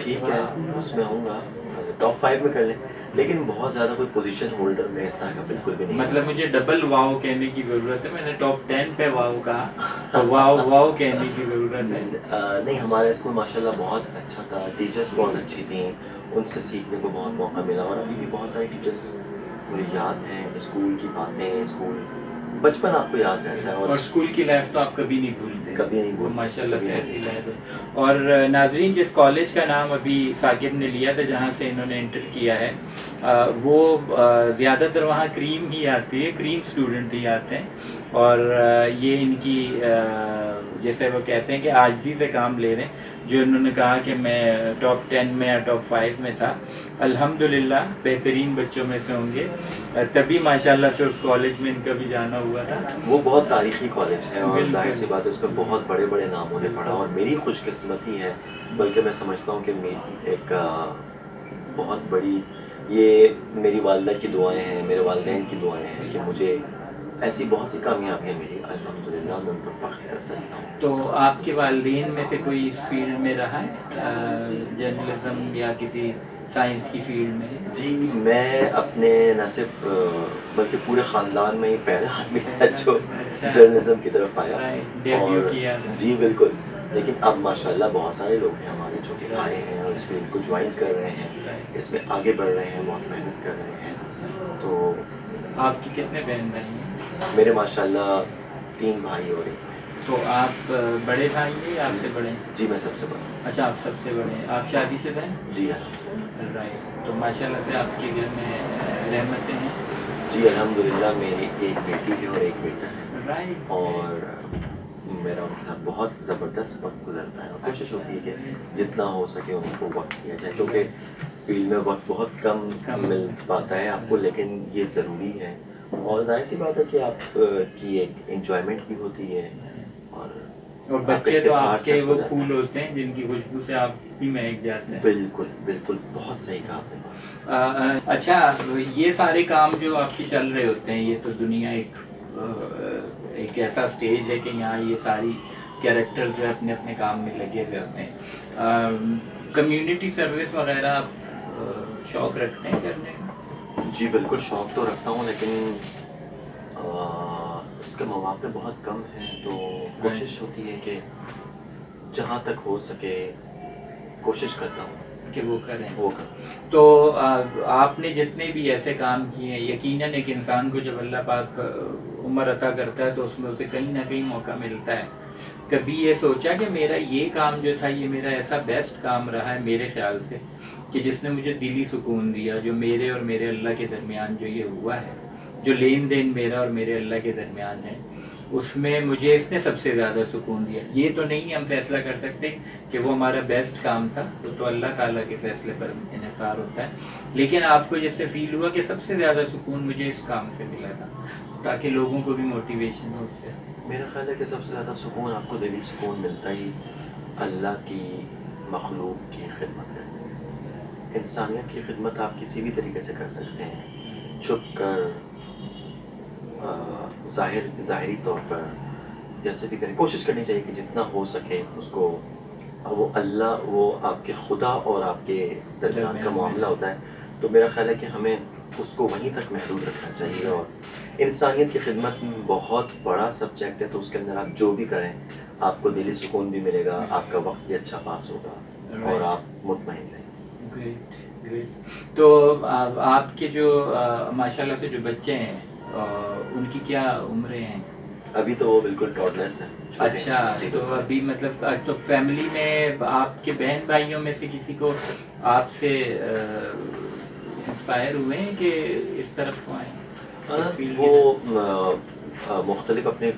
ٹھیک ہے، اس میں ہوں گا، ٹاپ 5 میں کر لیں، لیکن بہت زیادہ کوئی پوزیشن ہولڈر میں اس طرح کا بالکل بھی نہیں۔ مطلب مجھے ڈبل واؤ کہنے کی ضرورت ہے، میں نے ٹاپ 10 پہ واؤ کہا تو واؤ واؤ کہنے کی ضرورت ہے۔ نہیں، ہمارا اسکول ماشاءاللہ بہت اچھا تھا، ٹیچرس بہت اچھی تھیں، ان سے سیکھنے کو بہت موقع ملا، اور ابھی بھی بہت سارے ٹیچرس مجھے یاد ہیں، اسکول کی باتیں، اسکول بچپن آپ کو یاد رہتا ہے، اور اسکول کی لائف تو آپ کبھی نہیں بھولتے، کبھی نہیں بھولتے، ماشاء اللہ سے کبھی ایسی نہیں۔ لائف ہے۔ اور ناظرین، جس کالج کا نام ابھی ثاقب نے لیا تھا جہاں سے انہوں نے انٹر کیا ہے، وہ زیادہ تر وہاں کریم ہی آتی ہے، کریم اسٹوڈنٹ ہی آتے ہیں، اور یہ ان کی جیسے وہ کہتے ہیں کہ عاجزی سے کام لے رہے ہیں، جو انہوں نے کہا کہ میں ٹاپ 10 میں یا ٹاپ 5 میں تھا، الحمدللہ بہترین بچوں میں سے ہوں گے، تبھی ماشاءاللہ سے اس کالج میں ان کا بھی جانا ہوا تھا۔ وہ بہت تاریخی کالج ہے، اور بالکل۔ ظاہر سی بات ہے اس میں بہت بڑے بڑے ناموں نے پڑھا، اور میری خوش قسمتی ہے، بلکہ میں سمجھتا ہوں کہ میری ایک بہت بڑی، یہ میری والدہ کی دعائیں ہیں، میرے والدین کی دعائیں ہیں کہ مجھے ایسی بہت سی کامیابیاں ملی، الحمدللہ میں ان پر فخر کر سکتا ہوں۔ تو آپ کے والدین میں سے کوئی اس فیلڈ میں رہا ہے، جرنلزم یا کسی سائنس کی فیلڈ میں؟ جی، میں اپنے نہ صرف بلکہ پورے خاندان میں ہی پہلا آدمی تھا جو جرنلزم کی طرف آیا، ڈیبیو اور کیا۔ جی بالکل، لیکن اب ماشاءاللہ بہت سارے لوگ ہیں ہمارے جو کہ آئے ہیں اور اس فیلڈ کو جوائن کر رہے ہیں، اس میں آگے بڑھ رہے ہیں، بہت محنت کر رہے ہیں۔ تو آپ کی کتنے بہن بھائی ہیں؟ میرے ماشاءاللہ 3 بھائی اور 1 بہن۔ تو آپ بڑے بھائی ہیں یا آپ سے بڑے ہیں؟ جی میں سب سے بڑا ہوں۔ اچھا، آپ سب سے بڑے ہیں، آپ شادی شدہ ہیں؟ جی رائٹ، تو ماشاءاللہ سے آپ کے گھر میں رحمتیں ہیں؟ جی الحمدللہ، میری ایک بیٹی ہے اور ایک بیٹا ہے، رائٹ، اور میرا ان کے ساتھ بہت زبردست وقت گزرتا ہے، اور کوشش ہوتی ہے کہ جتنا ہو سکے ان کو وقت دیا جائے، کیونکہ فیلڈ میں وقت بہت کم مل پاتا ہے آپ کو، لیکن یہ ضروری ہے، اور ظاہر سی بات ہے کہ آپ کی ایک انجوائمنٹ بھی ہوتی ہے، اور بچے تو آپ کے وہ پھول ہوتے ہیں جن کی خوشبو سے آپ بھی مہک جاتے ہیں۔ بالکل بالکل، بہت صحیح کہا آپ نے۔ اچھا، یہ سارے کام جو آپ کے چل رہے ہوتے ہیں، یہ تو دنیا ایک ایسا سٹیج ہے کہ یہاں یہ ساری کیریکٹر جو ہے اپنے اپنے کام میں لگے ہوئے ہوتے ہیں، کمیونٹی سروس وغیرہ آپ شوق رکھتے ہیں کرنے کا؟ جی بالکل، شوق تو رکھتا ہوں، لیکن اس کے مواقع بہت کم ہیں، تو کوشش ہوتی ہے کہ جہاں تک ہو سکے کوشش کرتا ہوں۔ کہ وہ کریں. وہ کر تو آپ نے جتنے بھی ایسے کام کیے ہیں، یقیناً ایک انسان کو جب اللہ پاک عمر عطا کرتا ہے تو اس میں اسے کہیں نہ کہیں موقع ملتا ہے. کبھی یہ سوچا کہ میرا یہ کام جو تھا یہ میرا ایسا بیسٹ کام رہا ہے میرے خیال سے کہ جس نے مجھے دلی سکون دیا، جو میرے اور میرے اللہ کے درمیان جو یہ ہوا ہے، جو لین دین میرا اور میرے اللہ کے درمیان ہے، اس میں مجھے اس نے سب سے زیادہ سکون دیا. یہ تو نہیں ہم فیصلہ کر سکتے کہ وہ ہمارا بیسٹ کام تھا، وہ تو اللہ تعالیٰ کے فیصلے پر انحصار ہوتا ہے. لیکن آپ کو جس سے فیل ہوا کہ سب سے زیادہ سکون مجھے اس کام سے ملا تھا، تاکہ لوگوں کو بھی موٹیویشن ہو اس سے. میرا خیال ہے کہ سب سے زیادہ سکون آپ کو دلی سکون ملتا ہی اللہ کی مخلوق کی خدمت کرنے میں. انسانیت کی خدمت آپ کسی بھی طریقے سے کر سکتے ہیں، چھپ کر، ظاہری طور پر، جیسے بھی کریں. کوشش کرنی چاہیے کہ جتنا ہو سکے اس کو، وہ اللہ، وہ آپ کے خدا اور آپ کے درمیان کا معاملہ ہوتا ہے. تو میرا خیال ہے کہ ہمیں اس کو وہیں تک محدود رکھنا چاہیے. اور انسانیت کی خدمت بہت بڑا سبجیکٹ ہے، تو اس کے اندر آپ جو بھی کریں آپ کو دلی سکون بھی ملے گا، آپ کا وقت بھی اچھا پاس ہوگا اور آپ مطمئن رہیں. Great great. تو آپ کے جو ماشاء اللہ سے جو بچے ہیں ان کی کیا عمریں ہیں؟ ابھی تو وہ بالکل ٹاڈلرس ہیں. اچھا، تو ابھی مطلب تو فیملی میں آپ کے بہن بھائیوں میں سے کسی کو آپ سے انسپائر ہوئے ہیں کہ اس طرف کو آئیں؟ وہ مختلف اپنے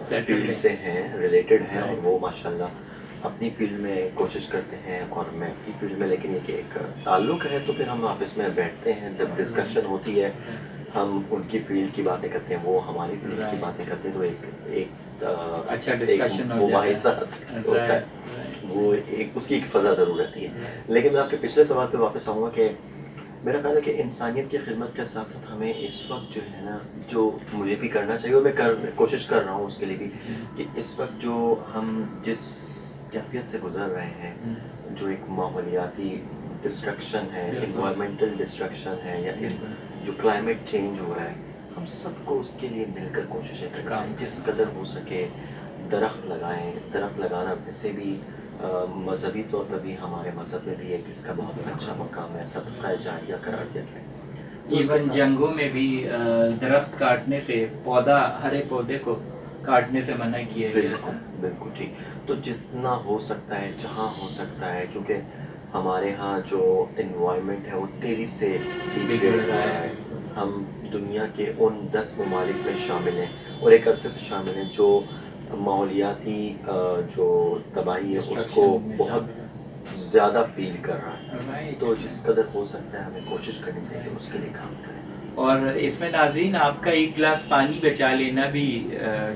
فیلڈ سے ہیں، ریلیٹڈ ہیں، اور وہ ماشاءاللہ اپنی فیلڈ میں کوشش کرتے ہیں اور میں اپنی فیلڈ میں. لیکن یہ کہ ایک تعلق ہے تو پھر ہم آپس میں بیٹھتے ہیں، جب ڈسکشن ہوتی ہے ہم ان کی فیلڈ کی باتیں کرتے ہیں، وہ ہماری فیلڈ کی باتیں کرتے ہیں، تو ایک اچھا ڈسکشن مباحثہ ہوتا ہے. وہ ایک اس کی ایک فضا ضرور رہتی ہے. لیکن میں آپ کے پچھلے سوال پہ واپس آؤں گا کہ میرا خیال ہے کہ انسانیت کی خدمت کے ساتھ ساتھ ہمیں اس وقت جو ہے نا، جو مجھے بھی کرنا چاہیے اور میں کوشش کر رہا ہوں اس کے لیے بھی، کہ اس وقت جو ہم جس کیفیت سے گزر رہے ہیں، جو ایک ماحولیاتی ڈسٹرکشن ہے، انوائرمنٹل ڈسٹرکشن ہے، یا جو کلائمیٹ چینج ہو رہا ہے، ہم سب کو اس کے لیے مل کر کوششیں کریں. جس قدر ہو سکے درخت لگائیں. درخت لگانا ویسے بھی مذہبی طور پر بھی ہمارے مذہب میں بھی ایک اس کا بہت اچھا مقام ہے، صدقہ جاریہ قرار دیا گیا ہے. ایون جنگوں میں بھی درخت کاٹنے سے، پودا، ہرے پودے کو کاٹنے سے منع کیا گیا. بالکل بالکل ٹھیک. تو جتنا ہو سکتا ہے، جہاں ہو سکتا ہے، کیونکہ ہمارے ہاں جو انوائرمنٹ ہے وہ تیزی سے بگڑ رہا ہے. ہم دنیا کے ان 10 ممالک میں شامل ہیں اور ایک عرصے سے شامل ہیں جو ماحولیاتی جو تباہی ہے اس کو بہت زیادہ فیل کر رہا ہے. تو جس قدر ہو سکتا ہے ہمیں کوشش کرنی چاہیے کہ اس کے لیے کام کریں. اور اس میں ناظرین آپ کا ایک گلاس پانی بچا لینا بھی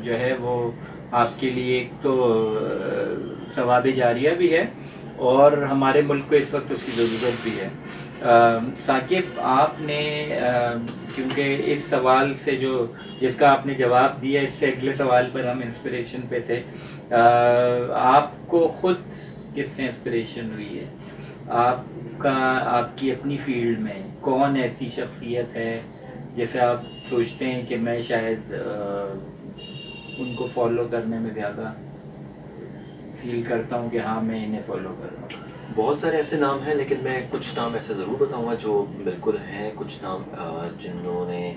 جو ہے وہ آپ کے لیے ایک تو ثواب جاریہ بھی ہے، اور ہمارے ملک کو اس وقت اس کی ضرورت بھی ہے. ثاقب، آپ نے کیونکہ اس سوال سے جس کا آپ نے جواب دیا، اس سے اگلے سوال پر ہم انسپریشن پہ تھے. آپ کو خود کس سے انسپریشن ہوئی ہے؟ آپ کی اپنی فیلڈ میں کون ایسی شخصیت ہے جیسے آپ سوچتے ہیں کہ میں شاید ان کو فالو کرنے میں زیادہ فیل کرتا ہوں کہ ہاں میں انہیں فالو کر رہا ہوں؟ بہت سارے ایسے نام ہیں، لیکن میں کچھ نام ایسے ضرور بتاؤں گا جو بالکل ہیں. کچھ نام جنہوں نے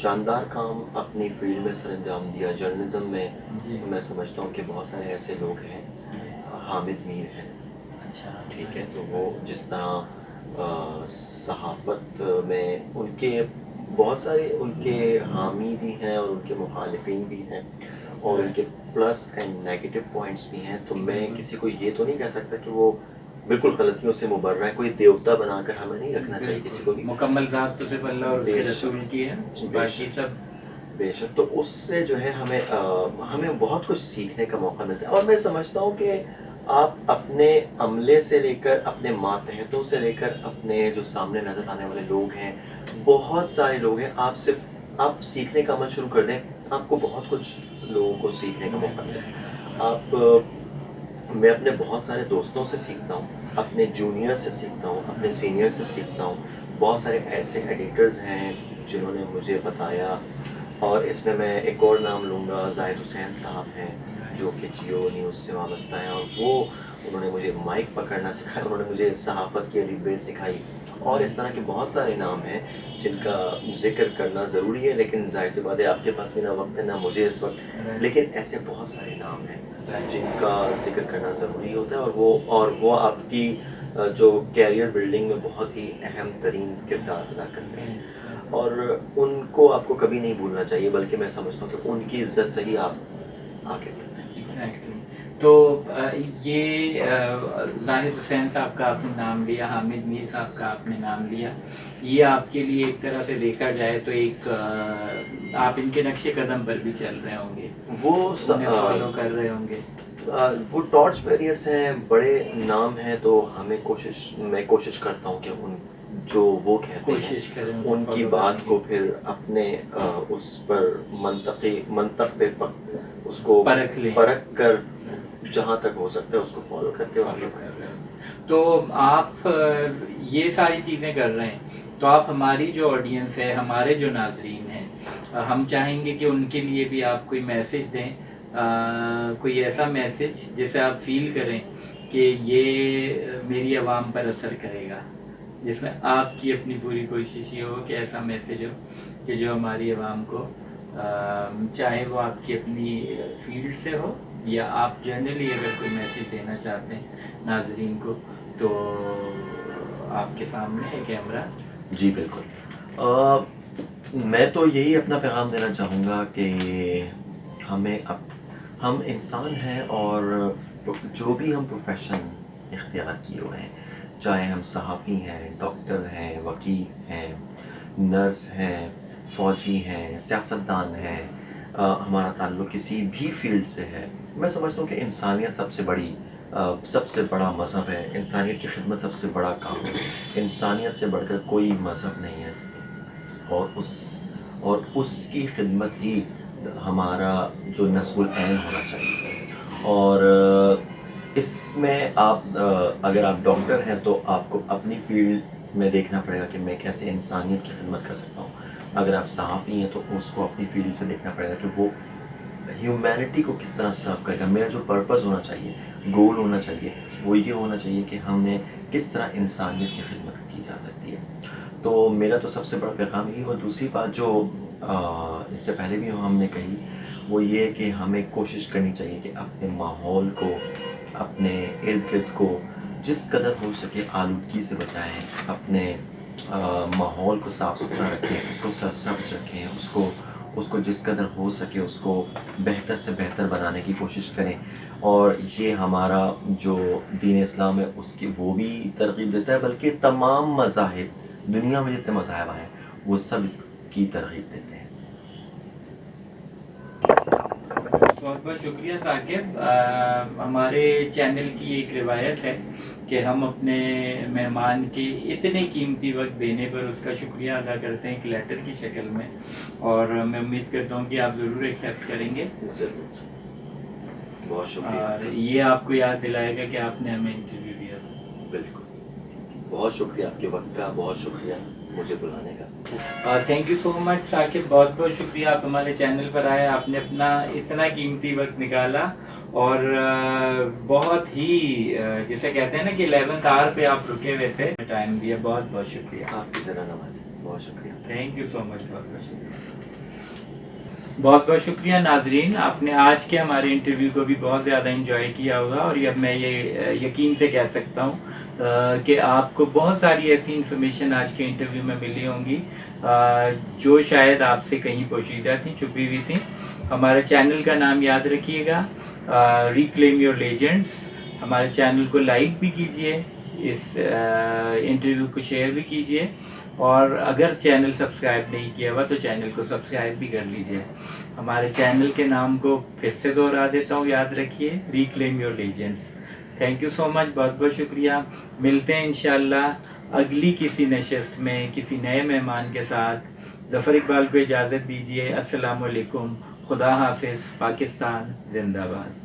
شاندار کام اپنی فیلڈ میں سر انجام دیا. جرنلزم میں میں سمجھتا ہوں کہ بہت سارے ایسے لوگ ہیں. حامد میر ہیں، ٹھیک ہے، تو وہ جس طرح صحافت میں ان کے بہت سارے ان کے حامی بھی ہیں اور ان کے مخالفین بھی ہیں، اور ان کے پلس اینڈ نیگیٹو پوائنٹس بھی ہیں. تو میں کسی کو یہ تو نہیں کہہ سکتا کہ وہ بالکل غلطیوں سے مبرہ ہے. کوئی دیوتا بنا کر ہمیں نہیں رکھنا چاہیے کسی کو بھی. مکمل ذات تو صرف اللہ اور اس کے رسول کی ہے، باقی سب بے شک. تو اس سے جو ہے ہمیں بہت کچھ سیکھنے کا موقع ملتا ہے. اور میں سمجھتا ہوں کہ آپ اپنے عملے سے لے کر، اپنے ماتحتوں سے لے کر، اپنے جو سامنے نظر آنے والے لوگ ہیں، بہت سارے لوگ ہیں، آپ سیکھنے کا عمل شروع کر دیں، آپ کو بہت کچھ لوگوں کو سیکھنے کا موقع ملے. میں اپنے بہت سارے دوستوں سے سیکھتا ہوں، اپنے جونیئر سے سیکھتا ہوں، اپنے سینئر سے سیکھتا ہوں. بہت سارے ایسے ایڈیٹرز ہیں جنہوں نے مجھے بتایا، اور اس میں ایک اور نام لوں گا، زاہد حسین صاحب ہیں. جو کہ جیو نیوز سے وابستہ ہیں، اور وہ انہوں نے مجھے مائک پکڑنا سکھایا، انہوں نے مجھے صحافت کی الف ب سکھائی، اور اس طرح کے بہت سارے نام ہیں جن کا ذکر کرنا ضروری ہے، لیکن ظاہر سی بات ہے آپ کے پاس بھی نہ وقت ہے نہ مجھے اس وقت، لیکن ایسے بہت سارے نام ہیں جن کا ذکر کرنا ضروری ہوتا ہے، اور وہ آپ کی جو کیریئر بلڈنگ میں بہت ہی اہم ترین کردار ادا کرتے ہیں، اور ان کو آپ کو کبھی نہیں بھولنا چاہیے، بلکہ میں سمجھتا ہوں کہ ان کی عزت سے ہی آپ آگے بڑھتے ہیں۔ ایگزیکٹلی۔ تو یہ زاہد حسین صاحب کا آپ نے نام لیا، حامد میر صاحب کا آپ نے نام لیا، یہ آپ کے لیے ایک طرح سے دیکھا جائے تو ایک آپ ان کے نقش قدم پر بھی چل رہے ہوں گے، وہ انہیں فالو کر رہے ہوں گے۔ وہ ٹارچ بیریئرس ہیں، بڑے نام ہیں، تو میں کوشش کرتا ہوں کہ جو وہ کہتے ہیں کوشش کریں ان کی بات کو پھر اپنے اس پر منطق پہ اس کو پرکھ کر جہاں تک ہو سکتا ہے اس کو فالو کر کے آگے بڑھیں۔ تو آپ یہ ساری چیزیں کر رہے ہیں، تو آپ ہماری جو آڈینس ہے، ہمارے جو ناظرین ہیں، ہم چاہیں گے کہ ان کے لیے بھی آپ کوئی میسج دیں، کوئی ایسا میسج جسے آپ فیل کریں کہ یہ میری عوام پر اثر کرے گا، جس میں آپ کی اپنی پوری کوشش یہ ہو کہ ایسا میسج ہو کہ جو ہماری عوام کو، چاہے وہ آپ کی اپنی فیلڈ سے ہو یا آپ جنرلی اگر کوئی میسج دینا چاہتے ہیں ناظرین کو، تو آپ کے سامنے ہے کیمرہ۔ جی بالکل، میں تو یہی اپنا پیغام دینا چاہوں گا کہ ہم انسان ہیں، اور جو بھی ہم پروفیشن اختیار کیے ہوئے ہیں، چاہے ہم صحافی ہیں، ڈاکٹر ہیں، وکیل ہیں، نرس ہیں، فوجی ہیں، سیاستدان ہیں، ہمارا تعلق کسی بھی فیلڈ سے ہے، میں سمجھتا ہوں کہ انسانیت سب سے بڑا مذہب ہے، انسانیت کی خدمت سب سے بڑا کام ہے، انسانیت سے بڑھ کر کوئی مذہب نہیں ہے، اور اس کی خدمت ہی ہمارا جو نصب العین ہونا چاہیے، اور اس میں اگر آپ ڈاکٹر ہیں تو آپ کو اپنی فیلڈ میں دیکھنا پڑے گا کہ میں کیسے انسانیت کی خدمت کر سکتا ہوں، اگر آپ صحافی ہیں تو اس کو اپنی فیلڈ سے دیکھنا پڑے گا کہ وہ ہیومینٹی کو کس طرح سرو کرے گا، میرا جو پرپز ہونا چاہیے، گول ہونا چاہیے، وہ یہ ہونا چاہیے کہ ہم نے کس طرح انسانیت کی خدمت کی جا سکتی ہے۔ تو میرا تو سب سے بڑا پیغام یہی، اور دوسری بات جو اس سے پہلے بھی ہم نے کہی، وہ یہ کہ ہمیں کوشش کرنی چاہیے کہ اپنے ماحول کو، اپنے ارد گرد کو جس قدر ہو سکے آلودگی سے بچائیں، اپنے ماحول کو صاف ستھرا رکھیں، اس کو سرسبز رکھیں، اس کو جس قدر ہو سکے اس کو بہتر سے بہتر بنانے کی کوشش کریں، اور یہ ہمارا جو دین اسلام ہے اس کی وہ بھی ترغیب دیتا ہے، بلکہ تمام مذاہب، دنیا میں جتنے مذاہب ہیں وہ سب اس کی ترغیب دیتے ہیں۔ بہت بہت شکریہ ثاقب۔ ہمارے چینل کی ایک روایت ہے کہ ہم اپنے مہمان کے اتنے قیمتی وقت دینے پر اس کا شکریہ ادا کرتے ہیں ایک لیٹر کی شکل میں، اور میں امید کرتا ہوں کہ آپ ضرور ایکسیپٹ کریں گے۔ ضرور، بہت شکریہ۔ اور یہ آپ کو یاد دلائے گا کہ آپ نے ہمیں انٹرویو دیا تھا۔ بالکل، بہت شکریہ آپ کے وقت کا، بہت شکریہ مجھے بلانے کا، اور تھینک یو سو مچ ثاقب، بہت بہت شکریہ، آپ ہمارے چینل پر آئے، آپ نے اپنا اتنا قیمتی وقت نکالا، اور بہت ہی جسے کہتے ہیں نا کہ 11th آور پہ آپ رکے ہوئے تھے، ٹائم دیا، بہت بہت شکریہ۔ آپ کی ذرا نوازی، بہت شکریہ۔ تھینک یو سو مچ، بہت بہت شکریہ۔ بہت بہت شکریہ ناظرین، آپ نے آج کے ہمارے انٹرویو کو بھی بہت زیادہ انجوائے کیا ہوگا، اور اب میں یہ یقین سے کہہ سکتا ہوں کہ آپ کو بہت ساری ایسی انفارمیشن آج کے انٹرویو میں ملی ہوں گی جو شاید آپ سے کہیں پوشیدہ تھیں، چھپی ہوئی تھیں۔ ہمارے چینل کا نام یاد رکھیے گا، ریکلیم یور لیجنڈس۔ ہمارے چینل کو لائک بھی کیجئے، اس انٹرویو کو شیئر بھی کیجئے، اور اگر چینل سبسکرائب نہیں کیا ہوا تو چینل کو سبسکرائب بھی کر لیجئے۔ ہمارے چینل کے نام کو پھر سے دوہرا دیتا ہوں، یاد رکھیے، reclaim your legends. Thank you so much, بہت بہت شکریہ۔ ملتے ہیں انشاءاللہ اگلی کسی نشست میں کسی نئے مہمان کے ساتھ۔ ظفر اقبال کو اجازت دیجیے، السلام علیکم، خدا حافظ، پاکستان زندہ باد۔